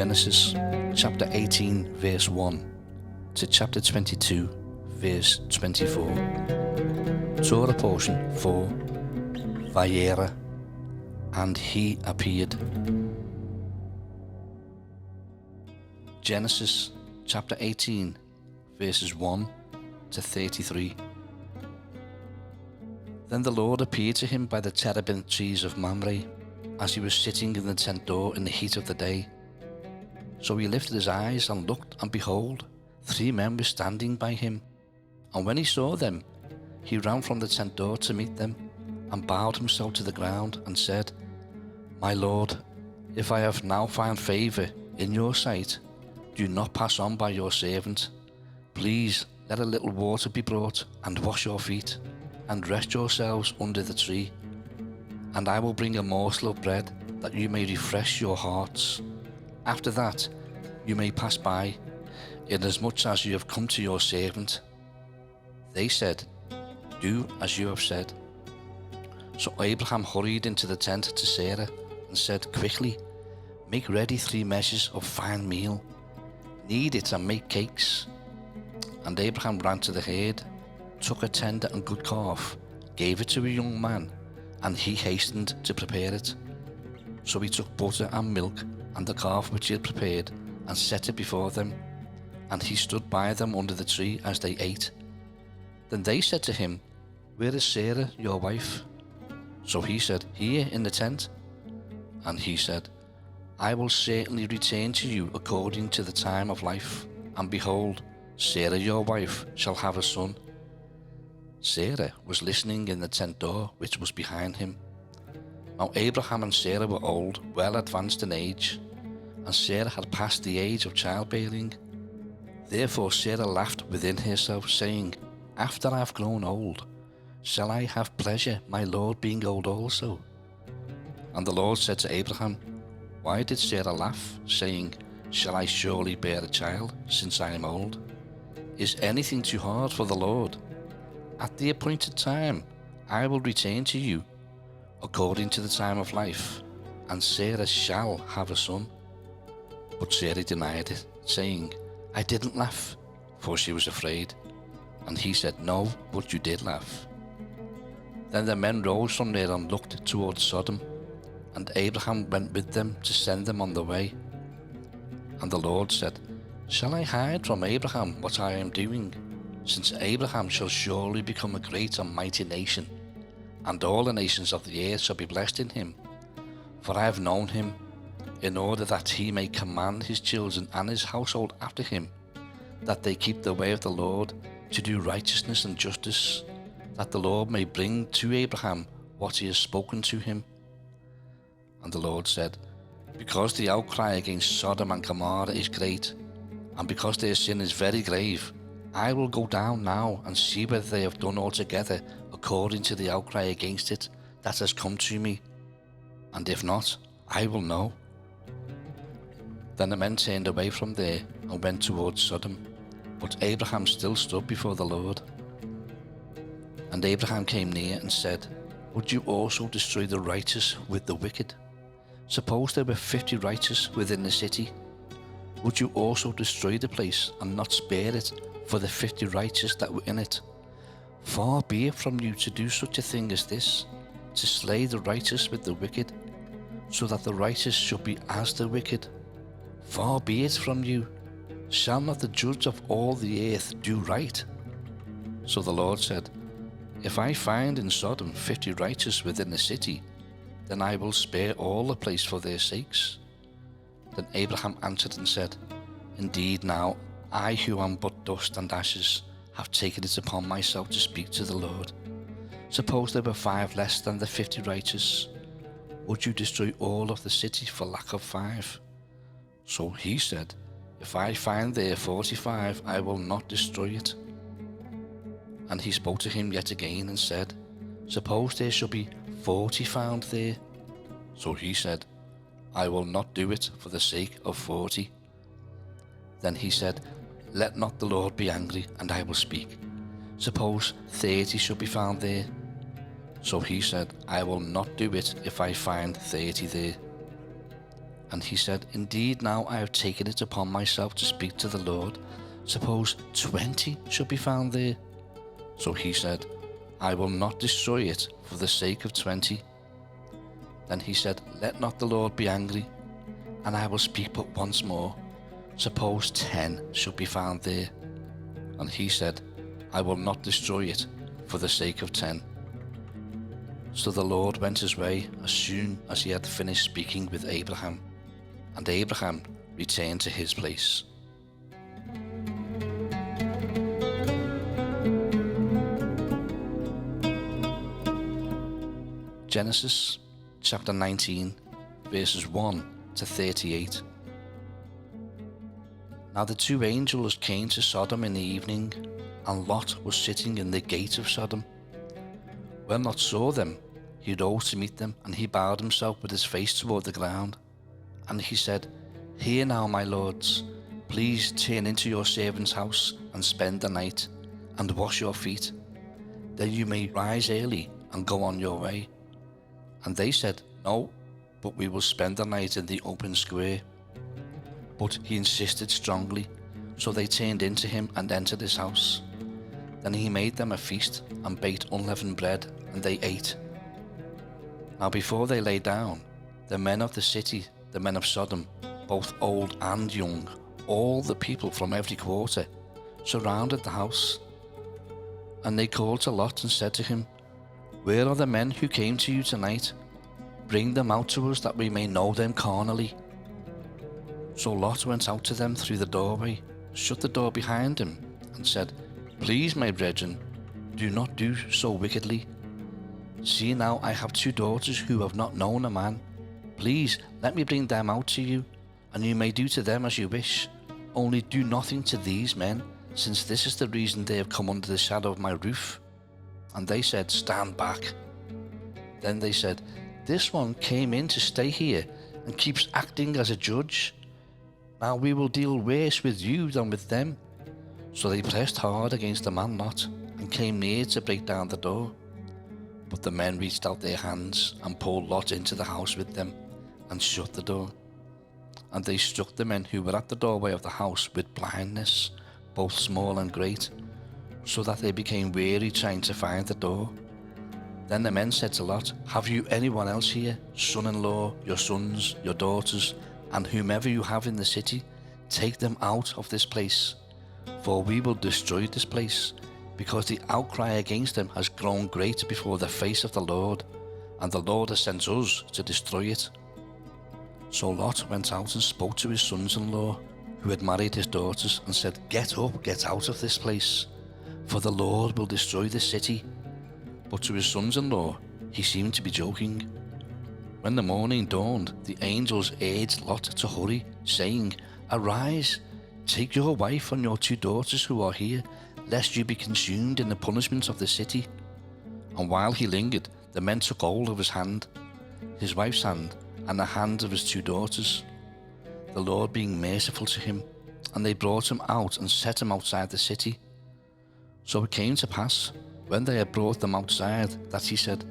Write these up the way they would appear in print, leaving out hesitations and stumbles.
Genesis chapter 18 verse 1 to chapter 22 verse 24. Torah Portion 4. Vayera, and he appeared. Genesis chapter 18 verses 1 to 33. Then the Lord appeared to him by the terebinth trees of Mamre, as he was sitting in the tent door in the heat of the day. So he lifted his eyes and looked, and behold, 3 men were standing by him. And when he saw them, he ran from the tent door to meet them, and bowed himself to the ground, and said, My Lord, if I have now found favour in your sight, do not pass on by your servant. Please let a little water be brought, and wash your feet, and rest yourselves under the tree. And I will bring a morsel of bread, that you may refresh your hearts. After that you may pass by, inasmuch as you have come to your servant. They said, Do as you have said. So Abraham hurried into the tent to Sarah, and said, Quickly, make ready 3 measures of fine meal. Knead it and make cakes. And Abraham ran to the herd, took a tender and good calf, gave it to a young man, and he hastened to prepare it. So he took butter and milk, and the calf which he had prepared, and set it before them. And he stood by them under the tree as they ate. Then they said to him, Where is Sarah, your wife? So he said, Here in the tent. And he said, I will certainly return to you according to the time of life, and behold, Sarah your wife shall have a son. Sarah was listening in the tent door which was behind him. Now Abraham and Sarah were old, well advanced in age, and Sarah had passed the age of childbearing. Therefore Sarah laughed within herself, saying, After I have grown old, shall I have pleasure, my Lord being old also? And the Lord said to Abraham, Why did Sarah laugh, saying, Shall I surely bear a child, since I am old? Is anything too hard for the Lord? At the appointed time I will return to you, according to the time of life, and Sarah shall have a son. But Sarah denied it, saying, I didn't laugh, for she was afraid. And he said, No, but you did laugh. Then the men rose from there and looked towards Sodom, and Abraham went with them to send them on the way. And the Lord said, Shall I hide from Abraham what I am doing? Since Abraham shall surely become a great and mighty nation, and all the nations of the earth shall be blessed in him. For I have known him, in order that he may command his children and his household after him, that they keep the way of the Lord, to do righteousness and justice, that the Lord may bring to Abraham what he has spoken to him. And the Lord said, Because the outcry against Sodom and Gomorrah is great, and because their sin is very grave, I will go down now and see whether they have done altogether according to the outcry against it that has come to me, and if not, I will know. Then the men turned away from there and went towards Sodom, but Abraham still stood before the Lord. And Abraham came near and said, Would you also destroy the righteous with the wicked? Suppose there were 50 righteous within the city. Would you also destroy the place and not spare it for the 50 righteous that were in it? Far be it from you to do such a thing as this, to slay the righteous with the wicked, so that the righteous should be as the wicked. Far be it from you. Shall not the judge of all the earth do right? So the Lord said, If I find in Sodom 50 righteous within the city, then I will spare all the place for their sakes. Then Abraham answered and said, Indeed now, I who am but dust and ashes, have taken it upon myself to speak to the Lord. Suppose there were 5 less than the 50 righteous. Would you destroy all of the city for lack of 5? So he said, If I find there 45, I will not destroy it. And he spoke to him yet again and said, Suppose there shall be 40 found there. So he said, I will not do it for the sake of 40. Then he said, Let not the Lord be angry, and I will speak. Suppose 30 should be found there. So he said, I will not do it if I find 30 there. And he said, Indeed, now I have taken it upon myself to speak to the Lord. Suppose 20 should be found there. So he said, I will not destroy it for the sake of 20. Then he said, Let not the Lord be angry, and I will speak but once more. Suppose 10 should be found there. And he said, I will not destroy it for the sake of 10. So the Lord went his way as soon as he had finished speaking with Abraham, and Abraham returned to his place. Genesis chapter 19, verses 1 to 38. Now the two angels came to Sodom in the evening, and Lot was sitting in the gate of Sodom. When Lot saw them, he rose to meet them, and he bowed himself with his face toward the ground. And he said, Hear now, my lords, please turn into your servant's house and spend the night, and wash your feet. Then you may rise early and go on your way. And they said, No, but we will spend the night in the open square. But he insisted strongly, so they turned into him and entered his house. Then he made them a feast and baked unleavened bread, and they ate. Now before they lay down, the men of the city, the men of Sodom, both old and young, all the people from every quarter, surrounded the house. And they called to Lot and said to him, Where are the men who came to you tonight? Bring them out to us that we may know them carnally. So Lot went out to them through the doorway, shut the door behind him, and said, Please, my brethren, do not do so wickedly. See now, I have two daughters who have not known a man. Please, let me bring them out to you, and you may do to them as you wish. Only do nothing to these men, since this is the reason they have come under the shadow of my roof. And they said, Stand back. Then they said, This one came in to stay here and keeps acting as a judge. Now we will deal worse with you than with them. So they pressed hard against the man Lot and came near to break down the door. But the men reached out their hands and pulled Lot into the house with them and shut the door. And they struck the men who were at the doorway of the house with blindness, both small and great, so that they became weary trying to find the door. Then the men said to Lot, Have you anyone else here, son-in-law, your sons, your daughters, and whomever you have in the city? Take them out of this place, for we will destroy this place, because the outcry against them has grown great before the face of the Lord, and the Lord has sent us to destroy it. So Lot went out and spoke to his sons-in-law, who had married his daughters, and said, Get up, get out of this place, for the Lord will destroy this city. But to his sons-in-law he seemed to be joking. When the morning dawned, the angels urged Lot to hurry, saying, Arise, take your wife and your two daughters who are here, lest you be consumed in the punishment of the city. And while he lingered, the men took hold of his hand, his wife's hand, and the hand of his two daughters, the Lord being merciful to him, and they brought him out and set him outside the city. So it came to pass, when they had brought them outside, that he said,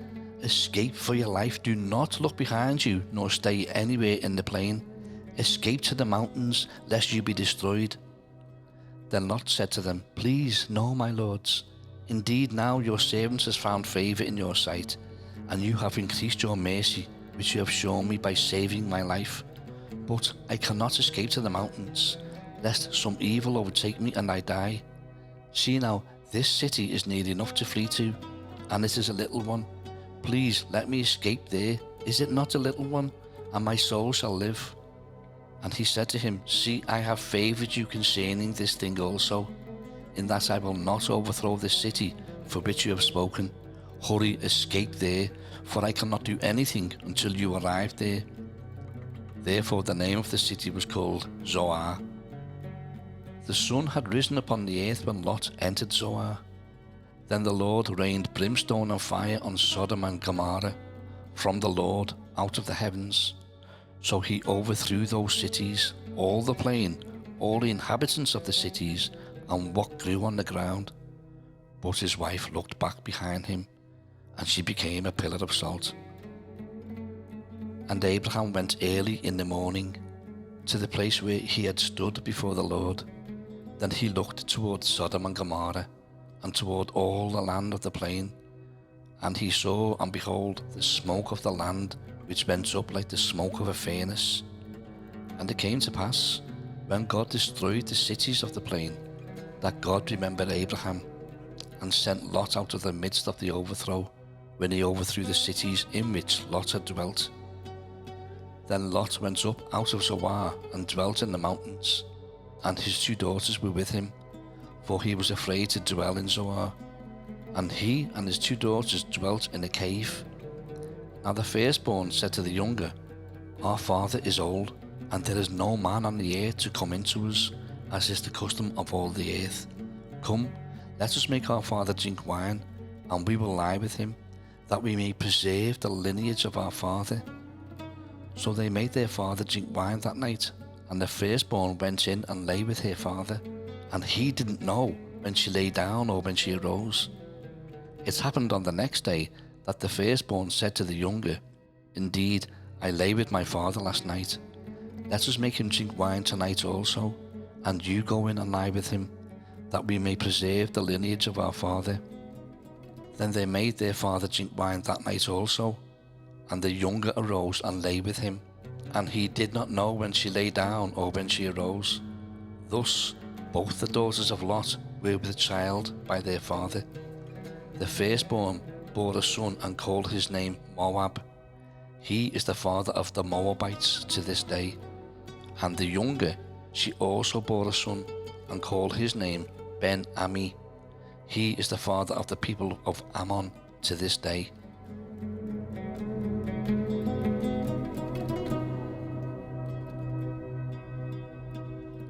Escape for your life, do not look behind you, nor stay anywhere in the plain. Escape to the mountains, lest you be destroyed. Then Lot said to them, Please, no, my lords. Indeed, now your servant has found favour in your sight, and you have increased your mercy, which you have shown me by saving my life. But I cannot escape to the mountains, lest some evil overtake me and I die. See now, this city is near enough to flee to, and it is a little one. Please let me escape there. Is it not a little one? And my soul shall live. And he said to him, See, I have favoured you concerning this thing also, in that I will not overthrow this city for which you have spoken. Hurry, escape there, for I cannot do anything until you arrive there. Therefore the name of the city was called Zoar. The sun had risen upon the earth when Lot entered Zoar. Then the Lord rained brimstone and fire on Sodom and Gomorrah from the Lord out of the heavens. So he overthrew those cities, all the plain, all the inhabitants of the cities, and what grew on the ground. But his wife looked back behind him, and she became a pillar of salt. And Abraham went early in the morning to the place where he had stood before the Lord. Then he looked toward Sodom and Gomorrah, and toward all the land of the plain. And he saw, and behold, the smoke of the land, which went up like the smoke of a furnace. And it came to pass, when God destroyed the cities of the plain, that God remembered Abraham, and sent Lot out of the midst of the overthrow, when he overthrew the cities in which Lot had dwelt. Then Lot went up out of Zoar, and dwelt in the mountains, and his 2 daughters were with him, for he was afraid to dwell in Zoar. And he and his 2 daughters dwelt in a cave. Now the firstborn said to the younger, Our father is old, and there is no man on the earth to come into us, as is the custom of all the earth. Come, let us make our father drink wine, and we will lie with him, that we may preserve the lineage of our father. So they made their father drink wine that night, and the firstborn went in and lay with her father, and he didn't know when she lay down or when she arose. It happened on the next day that the firstborn said to the younger, Indeed, I lay with my father last night. Let us make him drink wine tonight also, and you go in and lie with him, that we may preserve the lineage of our father. Then they made their father drink wine that night also, and the younger arose and lay with him, and he did not know when she lay down or when she arose. Thus both the daughters of Lot were with child by their father. The firstborn bore a son and called his name Moab. He is the father of the Moabites to this day. And the younger, she also bore a son and called his name Ben-Ami. He is the father of the people of Ammon to this day.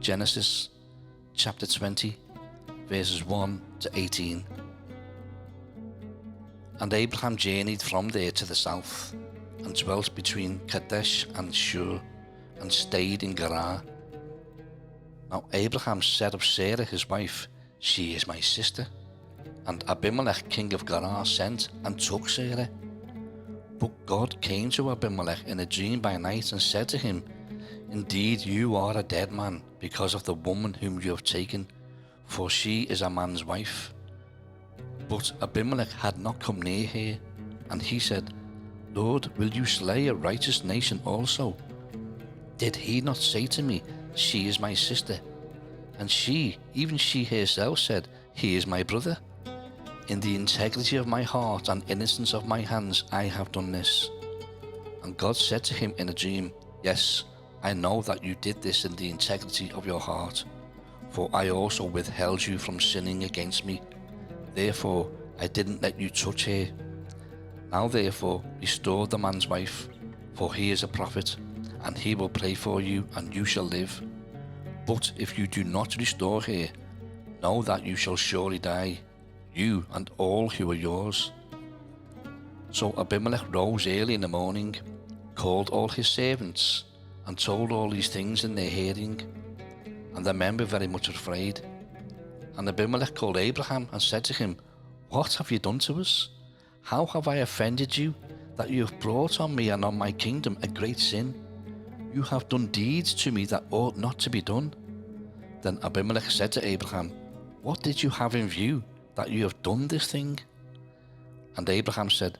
Genesis chapter 20, verses 1 to 18. And Abraham journeyed from there to the south, and dwelt between Kadesh and Shur, and stayed in Gerar. Now Abraham said of Sarah his wife, She is my sister. And Abimelech king of Gerar sent and took Sarah. But God came to Abimelech in a dream by night and said to him, Indeed you are a dead man, because of the woman whom you have taken, for she is a man's wife. But Abimelech had not come near her, and he said, Lord, will you slay a righteous nation also? Did he not say to me, She is my sister? And she, even she herself, said, He is my brother. In the integrity of my heart and innocence of my hands I have done this. And God said to him in a dream, Yes, I know that you did this in the integrity of your heart, for I also withheld you from sinning against me. Therefore I didn't let you touch her. Now therefore restore the man's wife, for he is a prophet, and he will pray for you, and you shall live. But if you do not restore her, know that you shall surely die, you and all who are yours. So Abimelech rose early in the morning, called all his servants, and told all these things in their hearing. And the men were very much afraid. And Abimelech called Abraham and said to him, What have you done to us? How have I offended you, that you have brought on me and on my kingdom a great sin? You have done deeds to me that ought not to be done. Then Abimelech said to Abraham, What did you have in view, that you have done this thing? And Abraham said,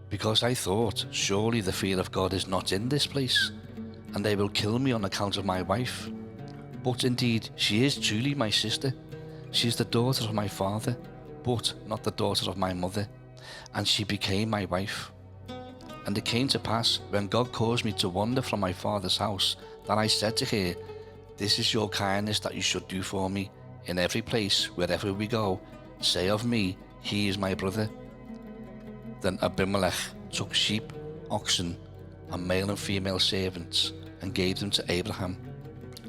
Because I thought, surely the fear of God is not in this place, and they will kill me on account of my wife. But indeed she is truly my sister. She is the daughter of my father, but not the daughter of my mother, and she became my wife. And it came to pass, when God caused me to wander from my father's house, that I said to her, This is your kindness that you should do for me. In every place, wherever we go, say of me, He is my brother. Then Abimelech took sheep, oxen, and male and female servants, and gave them to Abraham.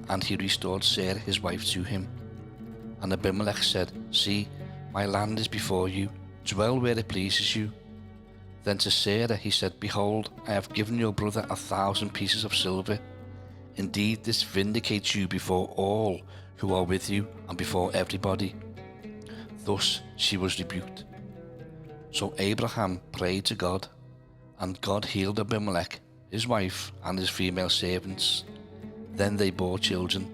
And he restored Sarah his wife to him. And Abimelech said, See, my land is before you, dwell where it pleases you. Then to Sarah he said, Behold, I have given your brother 1,000 pieces of silver. Indeed, this vindicates you before all who are with you, and before everybody. Thus she was rebuked. So Abraham prayed to God, and God healed Abimelech his wife, and his female servants. Then they bore children,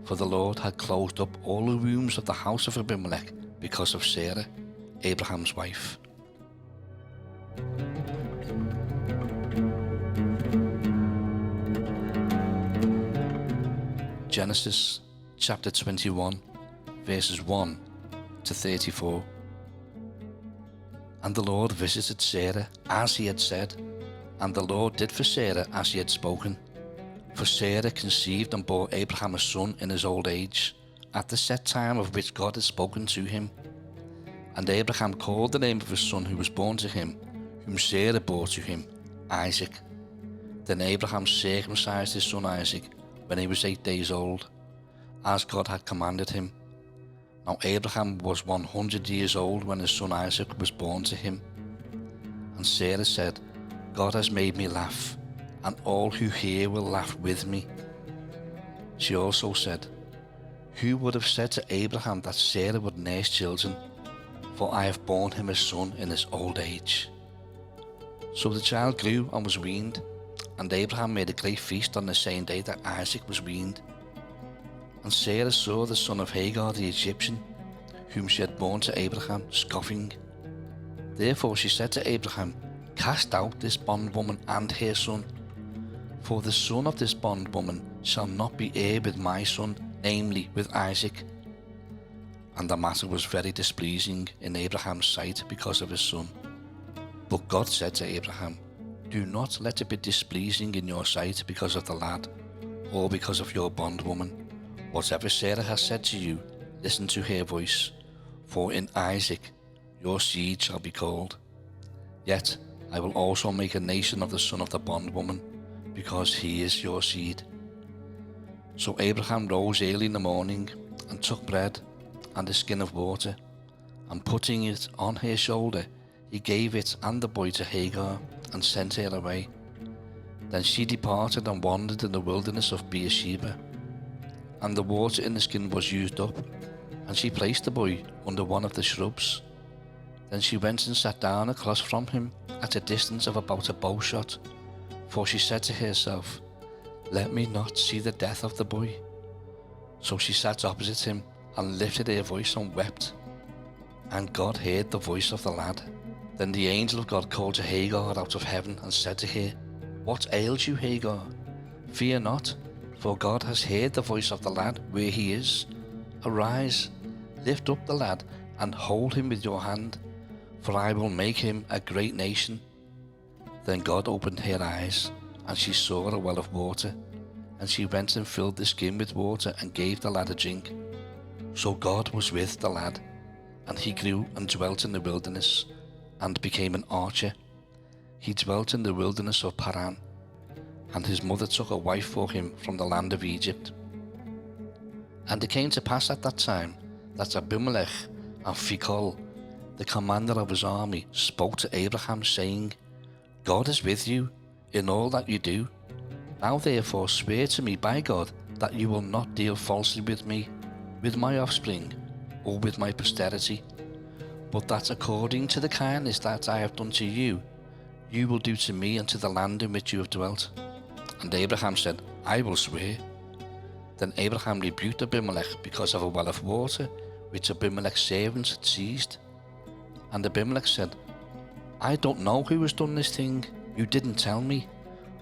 for the Lord had closed up all the wombs of the house of Abimelech because of Sarah, Abraham's wife. Genesis chapter 21, verses 1 to 34. And the Lord visited Sarah as he had said, and the Lord did for Sarah as he had spoken. For Sarah conceived and bore Abraham a son in his old age, at the set time of which God had spoken to him. And Abraham called the name of his son who was born to him, whom Sarah bore to him, Isaac. Then Abraham circumcised his son Isaac when he was 8 days old, as God had commanded him. Now Abraham was 100 years old when his son Isaac was born to him. And Sarah said, God has made me laugh, and all who hear will laugh with me. She also said, who would have said to Abraham that Sarah would nurse children? For I have borne him a son in his old age. So the child grew and was weaned, and Abraham made a great feast on the same day that Isaac was weaned. And Sarah saw the son of Hagar the Egyptian, whom she had borne to Abraham, scoffing. Therefore she said to Abraham, cast out this bondwoman and her son, for the son of this bondwoman shall not be heir with my son, namely with Isaac. And the matter was very displeasing in Abraham's sight because of his son. But God said to Abraham, do not let it be displeasing in your sight because of the lad, or because of your bondwoman. Whatever Sarah has said to you, listen to her voice, for in Isaac your seed shall be called. Yet I will also make a nation of the son of the bondwoman, because he is your seed. So Abraham rose early in the morning, and took bread and a skin of water, and putting it on her shoulder, he gave it and the boy to Hagar, and sent her away. Then she departed and wandered in the wilderness of Beersheba. And the water in the skin was used up, and she placed the boy under one of the shrubs. Then she went and sat down across from him at a distance of about a bow shot, for she said to herself, let me not see the death of the boy. So she sat opposite him, and lifted her voice and wept. And God heard the voice of the lad. Then the angel of God called to Hagar out of heaven, and said to her, what ails you, Hagar? Fear not, for God has heard the voice of the lad where he is. Arise, lift up the lad, and hold him with your hand, for I will make him a great nation. Then God opened her eyes, and she saw a well of water, and she went and filled the skin with water, and gave the lad a drink. So God was with the lad, and he grew and dwelt in the wilderness, and became an archer. He dwelt in the wilderness of Paran, and his mother took a wife for him from the land of Egypt. And it came to pass at that time that Abimelech and Phicol, the commander of his army, spoke to Abraham, saying, God is with you in all that you do. Now therefore swear to me by God that you will not deal falsely with me, with my offspring, or with my posterity, but that according to the kindness that I have done to you, you will do to me and to the land in which you have dwelt. And Abraham said, I will swear. Then Abraham rebuked Abimelech because of a well of water which Abimelech's servants had seized. And Abimelech said, I don't know who has done this thing. You didn't tell me,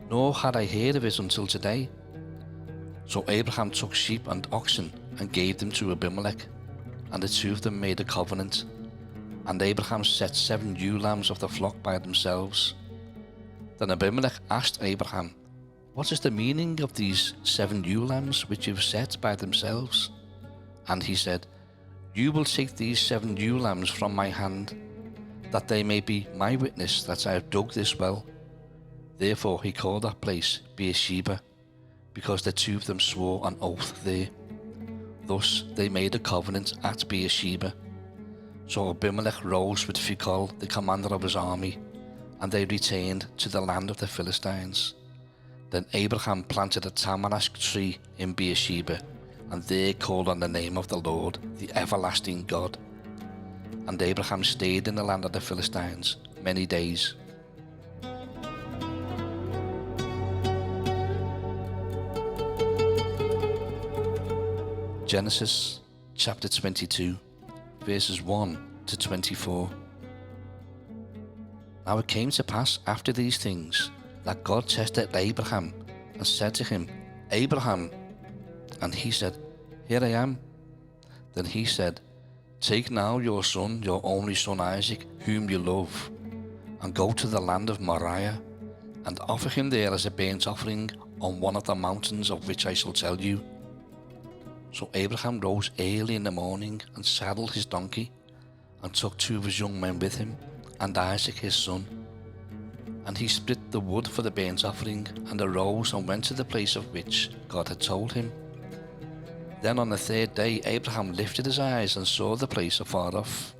nor had I heard of it until today. So Abraham took sheep and oxen and gave them to Abimelech, and the two of them made a covenant. And Abraham set 7 ewe lambs of the flock by themselves. Then Abimelech asked Abraham, what is the meaning of these 7 ewe lambs which you have set by themselves? And he said, you will take these 7 ewe lambs from my hand, that they may be my witness that I have dug this well. Therefore he called that place Beersheba, because the two of them swore an oath there. Thus they made a covenant at Beersheba. So Abimelech rose with Phicol, the commander of his army, and they returned to the land of the Philistines. Then Abraham planted a tamarisk tree in Beersheba, and there called on the name of the Lord, the everlasting God. And Abraham stayed in the land of the Philistines many days. Genesis chapter 22, verses 1 to 24. Now it came to pass after these things that God tested Abraham and said to him, Abraham. And he said, Here I am. Then he said, Take now your son, your only son Isaac, whom you love, and go to the land of Moriah, and offer him there as a burnt offering on one of the mountains of which I shall tell you. So Abraham rose early in the morning and saddled his donkey, and took 2 of his young men with him, and Isaac his son. And he split the wood for the burnt offering, and arose and went to the place of which God had told him. Then on the 3rd day Abraham lifted his eyes and saw the place afar off.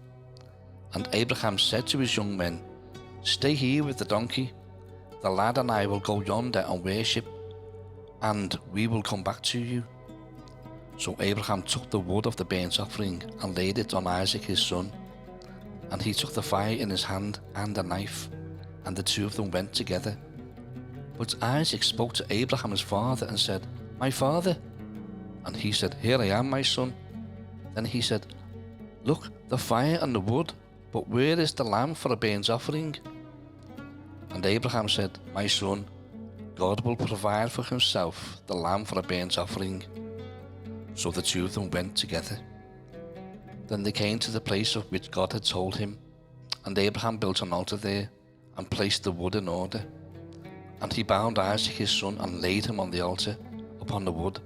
And Abraham said to his young men, Stay here with the donkey. The lad and I will go yonder and worship, and we will come back to you. So Abraham took the wood of the burnt offering and laid it on Isaac his son. And he took the fire in his hand and a knife, and the 2 of them went together. But Isaac spoke to Abraham his father and said, My father. And he said, Here I am, my son. Then he said, Look, the fire and the wood, but where is the lamb for a burnt offering? And Abraham said, My son, God will provide for himself the lamb for a burnt offering. So the 2 of them went together. Then they came to the place of which God had told him, and Abraham built an altar there, and placed the wood in order. And he bound Isaac his son, and laid him on the altar, upon the wood.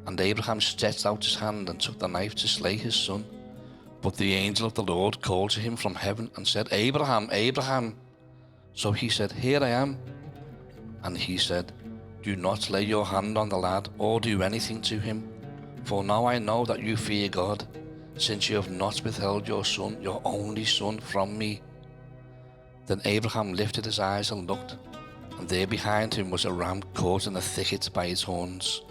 And Abraham stretched out his hand, and took the knife to slay his son. But the angel of the Lord called to him from heaven, and said, Abraham, Abraham. So he said, Here I am. And he said, Do not lay your hand on the lad, or do anything to him. For now I know that you fear God, since you have not withheld your son, your only son, from me. Then Abraham lifted his eyes and looked, and there behind him was a ram caught in a thicket by its horns.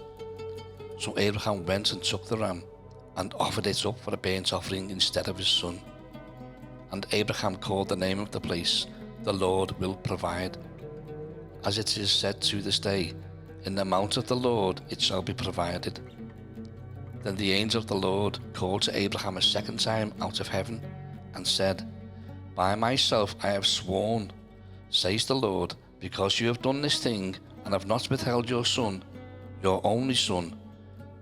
So Abraham went and took the ram, and offered it up for a burnt offering instead of his son. And Abraham called the name of the place, The Lord will provide. As it is said to this day, In the mount of the Lord it shall be provided. Then the angel of the Lord called to Abraham a second time out of heaven, and said, By myself I have sworn, says the Lord, because you have done this thing, and have not withheld your son, your only son.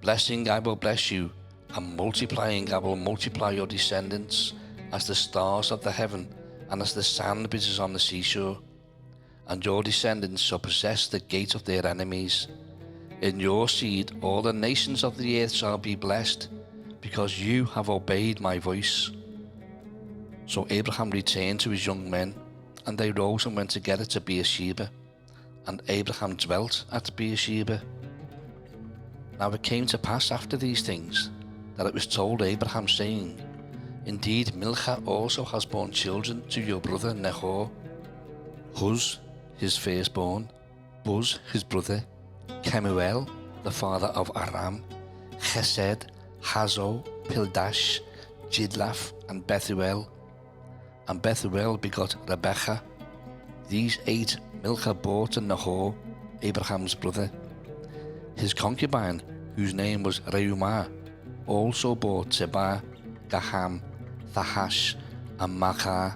Blessing I will bless you, and multiplying I will multiply your descendants, as the stars of the heaven, and as the sand which is on the seashore. And your descendants shall possess the gate of their enemies. In your seed all the nations of the earth shall be blessed, because you have obeyed my voice. So Abraham returned to his young men, and they rose and went together to Beersheba, and Abraham dwelt at Beersheba. Now it came to pass after these things, that it was told Abraham, saying, Indeed Milcah also has borne children to your brother Nahor, Huz his firstborn, Buz his brother, Kemuel the father of Aram, Chesed, Hazo, Pildash, Jidlaph, and Bethuel. And Bethuel begot Rebekah. These 8 Milcah bore to Nahor, Abraham's brother. His concubine, whose name was Reumah, also bore Tebah, Gaham, Thahash, and Maachah.